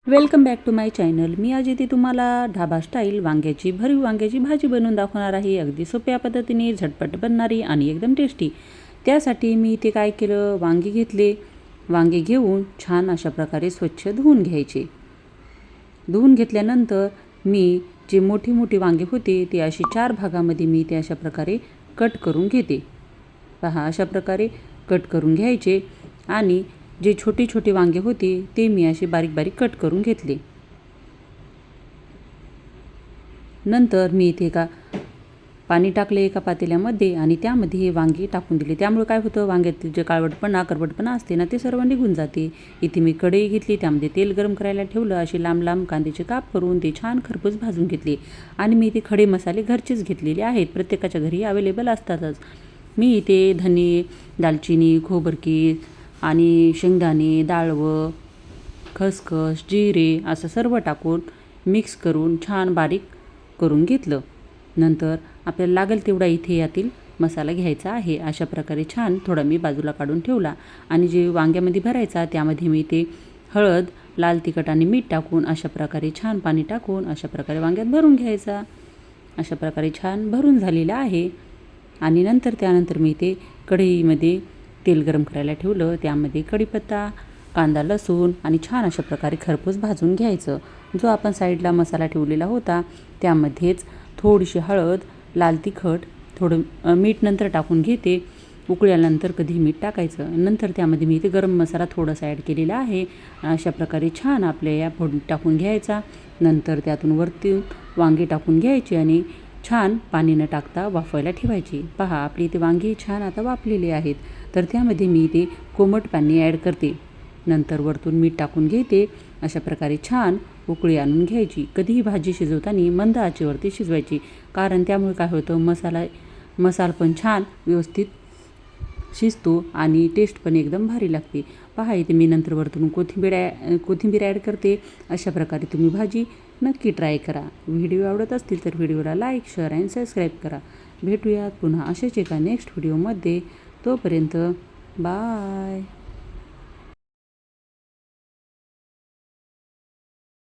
Welcome back to my channel. मी आज इथे तुम्हाला ढाबा स्टाईल भरीव वांग्याची भाजी बनवून दाखवणार आहे. अगदी सोप्या पद्धतीने झटपट बनणारी आणि एकदम टेस्टी. त्यासाठी मी इथे काय केलं, वांगे घेतले. वांगे घेऊन छान अशा प्रकारे स्वच्छ धुवून घ्यायचे. धुवून घेतल्यानंतर मी जे मोठी मोठी वांगे होते ते अशी 4 भागामध्ये मी ते अशा प्रकारे कट करून घेते. पहा, अशा प्रकारे कट करून घ्यायचे आणि जे छोटे छोटे वांगे होते ते मी असे बारीक बारीक कट करून घेतले. नंतर मी इथे पाणी टाकले एका पातेल्यामध्ये आणि त्यामध्ये हे वांगी टाकून दिले. त्यामुळे काय होतं, वांग्यातील जे करवटपणा असते ना, ते सर्व निघून जाते. इथे मी कढई घेतली, त्यामध्ये तेल गरम करायला ठेवलं. असे लांब लांब कांद्याचे काप करून ते छान खरपूस भाजून घेतले. आणि मी इथे खडे मसाले घरचेच घेतलेले आहेत, प्रत्येकाच्या घरी अवेलेबल असतातच. मी इथे धने, दालचिनी, खोबरकीस आणि शेंगदाणे, डाळवं, खसखस, जिरे असं सर्व टाकून मिक्स करून छान बारीक करून घेतलं. नंतर आपल्याला लागेल तेवढा इथे यातील मसाला घ्यायचा आहे. अशा प्रकारे छान थोडा मी बाजूला काढून ठेवला. आणि जे वांग्यामध्ये भरायचा त्यामध्ये मी ते हळद, लाल तिखट आणि मीठ टाकून अशा प्रकारे छान पाणी टाकून अशा प्रकारे वांग्यात भरून घ्यायचा. अशा प्रकारे छान भरून झालेलं आहे. आणि त्यानंतर मी ते कढईमध्ये तेल गरम करायला ठेवलं. त्यामध्ये कढीपत्ता, कांदा, लसूण आणि छान अशा प्रकारे खरपूस भाजून घ्यायचं. जो आपण साईडला मसाला ठेवलेला होता त्यामध्येच थोडीशी हळद, लाल तिखट, थोडं मीठ नंतर टाकून घेते. उकळी आल्यानंतर कधी मीठ टाकायचं. नंतर त्यामध्ये मी इथे गरम मसाला थोडासा ॲड केलेला आहे. अशा प्रकारे छान आपल्या या फोडणी टाकून घ्यायचा. नंतर त्यातून वरती वांगी टाकून घ्यायची आणि छान पाणी न टाकता वाफवायला ठेवायची. पहा, आपली इथे वांगी छान आता वाफलेली आहेत. तर त्यामध्ये मी इथे कोमट पाणी ॲड करते. नंतर वरतून मीठ टाकून घेते. अशा प्रकारे छान उकळी आणून घ्यायची. कधीही भाजी शिजवताना मंद आचेवरती शिजवायची, कारण त्यामुळे काय होतं, मसाला पण छान व्यवस्थित शिजतो आणि टेस्ट पण एकदम भारी लागते. पहा, इथे मी नंतर वरतून कोथिंबीर ॲड करते. अशा प्रकारे तुम्ही भाजी नक्की ट्राय करा. व्हिडिओ आवडत असतील तर व्हिडिओला लाईक, शेअर आणि सबस्क्राईब करा. भेटूयात पुन्हा अशाच एका नेक्स्ट व्हिडिओमध्ये. तोपर्यंत बाय.